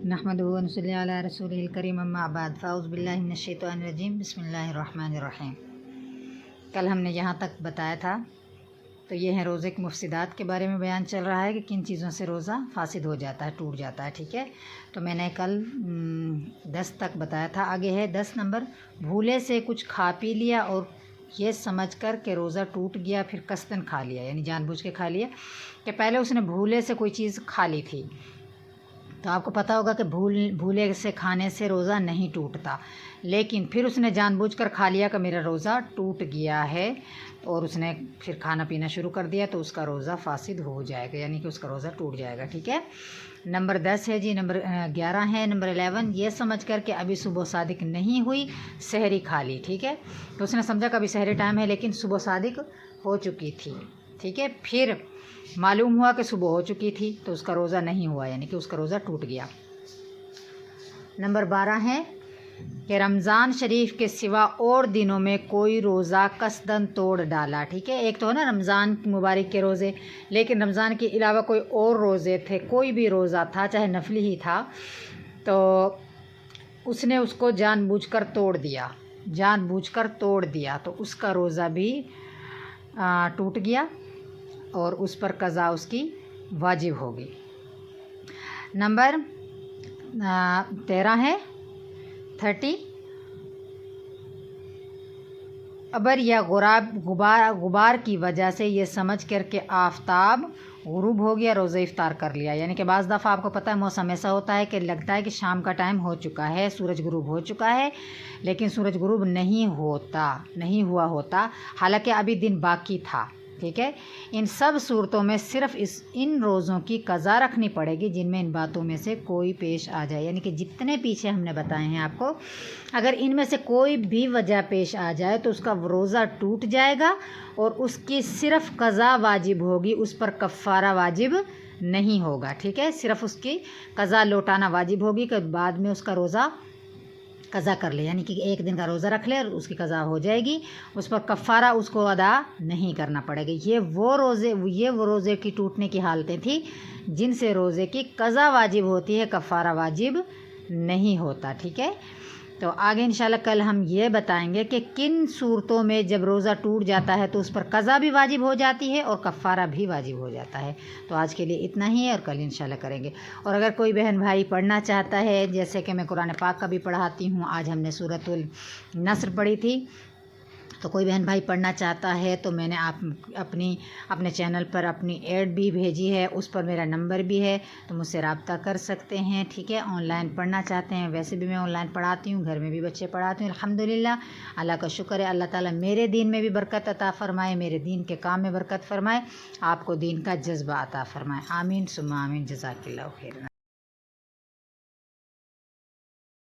नहमदुहु व नसल्ली अला रसूलिल करीम अम्मा बाद फ़ाउज़ु बिल्लाहि मिनश शैतानिर रजीम बिस्मिल्लाहिर रहमानिर रहीम। कल हमने यहाँ तक बताया था, तो ये है रोज़े के मुफ़सिदात के बारे में बयान चल रहा है कि किन चीज़ों से रोज़ा फासिद हो जाता है, टूट जाता है। ठीक है, तो मैंने कल 10 तक बताया था। आगे है 10 नंबर, भूले से कुछ खा पी लिया और ये समझ कर कि रोज़ा टूट गया, फिर कस्तन खा लिया, यानी जानबूझ के खा लिया कि पहले उसने भूले से कोई चीज़ खा ली थी। तो आपको पता होगा कि भूले से खाने से रोज़ा नहीं टूटता, लेकिन फिर उसने जानबूझकर खा लिया कि मेरा रोज़ा टूट गया है और उसने फिर खाना पीना शुरू कर दिया, तो उसका रोज़ा फासिद हो जाएगा, यानी कि उसका रोज़ा टूट जाएगा। ठीक है, नंबर 10 है जी। नंबर 11 है, नंबर 11, ये समझ कर कि अभी सुबह सादिक नहीं हुई, सहरी खा ली। ठीक है, तो उसने समझा कि अभी सहरी टाइम है, लेकिन सुबह सादिक हो चुकी थी। ठीक है, फिर मालूम हुआ कि सुबह हो चुकी थी, तो उसका रोज़ा नहीं हुआ, यानी कि उसका रोज़ा टूट गया। नंबर 12 है कि रमज़ान शरीफ के सिवा और दिनों में कोई रोज़ा कसदन तोड़ डाला। ठीक है, एक तो है ना रमज़ान मुबारक के रोज़े, लेकिन रमज़ान के अलावा कोई और रोज़े थे, कोई भी रोज़ा था चाहे नफली ही था, तो उसने उसको जानबूझकर तोड़ दिया, तो उसका रोज़ा भी टूट गया और उस पर कज़ा उसकी वाजिब होगी। नंबर 13 है 30, अबर या गुबार की वजह से ये समझ कर के आफताब गुरूब हो गया, रोज़ा इफ्तार कर लिया। यानी कि बाज़ दफ़ा आपको पता है मौसम ऐसा होता है कि लगता है कि शाम का टाइम हो चुका है, सूरज गुरूब हो चुका है, लेकिन सूरज गुरूब नहीं हुआ होता, हालांकि अभी दिन बाकी था। ठीक है, इन सब सूरतों में सिर्फ इन रोज़ों की कज़ा रखनी पड़ेगी जिनमें इन बातों में से कोई पेश आ जाए, यानी कि जितने पीछे हमने बताए हैं आपको, अगर इनमें से कोई भी वजह पेश आ जाए तो उसका रोज़ा टूट जाएगा और उसकी सिर्फ कज़ा वाजिब होगी, उस पर कफ़ारा वाजिब नहीं होगा। ठीक है, सिर्फ उसकी कज़ा लौटाना वाजिब होगी कि बाद में उसका रोज़ा कज़ा कर ले, यानी कि एक दिन का रोज़ा रख ले और उसकी कज़ा हो जाएगी, उस पर कफ़ारा उसको अदा नहीं करना पड़ेगा। ये वो रोज़े की टूटने की हालतें थी जिनसे रोज़े की कज़ा वाजिब होती है, कफ़ारा वाजिब नहीं होता। ठीक है, तो आगे इंशाल्लाह कल हम ये बताएंगे कि किन सूरतों में जब रोज़ा टूट जाता है तो उस पर कज़ा भी वाजिब हो जाती है और कफ़ारा भी वाजिब हो जाता है। तो आज के लिए इतना ही है और कल इंशाल्लाह करेंगे। और अगर कोई बहन भाई पढ़ना चाहता है, जैसे कि मैं कुरान पाक का भी पढ़ाती हूँ, आज हमने सूरतुल नस्र पढ़ी थी, तो कोई बहन भाई पढ़ना चाहता है तो मैंने अपने चैनल पर अपनी ऐड भी भेजी है, उस पर मेरा नंबर भी है, तो मुझसे रब्ता कर सकते हैं। ठीक है, ऑनलाइन पढ़ना चाहते हैं, वैसे भी मैं ऑनलाइन पढ़ाती हूँ, घर में भी बच्चे पढ़ाती हूँ। अल्हम्दुलिल्लाह, अल्लाह का शुक्र है, अल्लाह ताला मेरे दीन में भी बरकत अता फ़रमाए, मेरे दीन के काम में बरकत फ़रमाए, आपको दीन का जज्बा अता फ़रमाए। आमीन सुम्मा आमीन, जज़ाकिल्लाहु खैरन।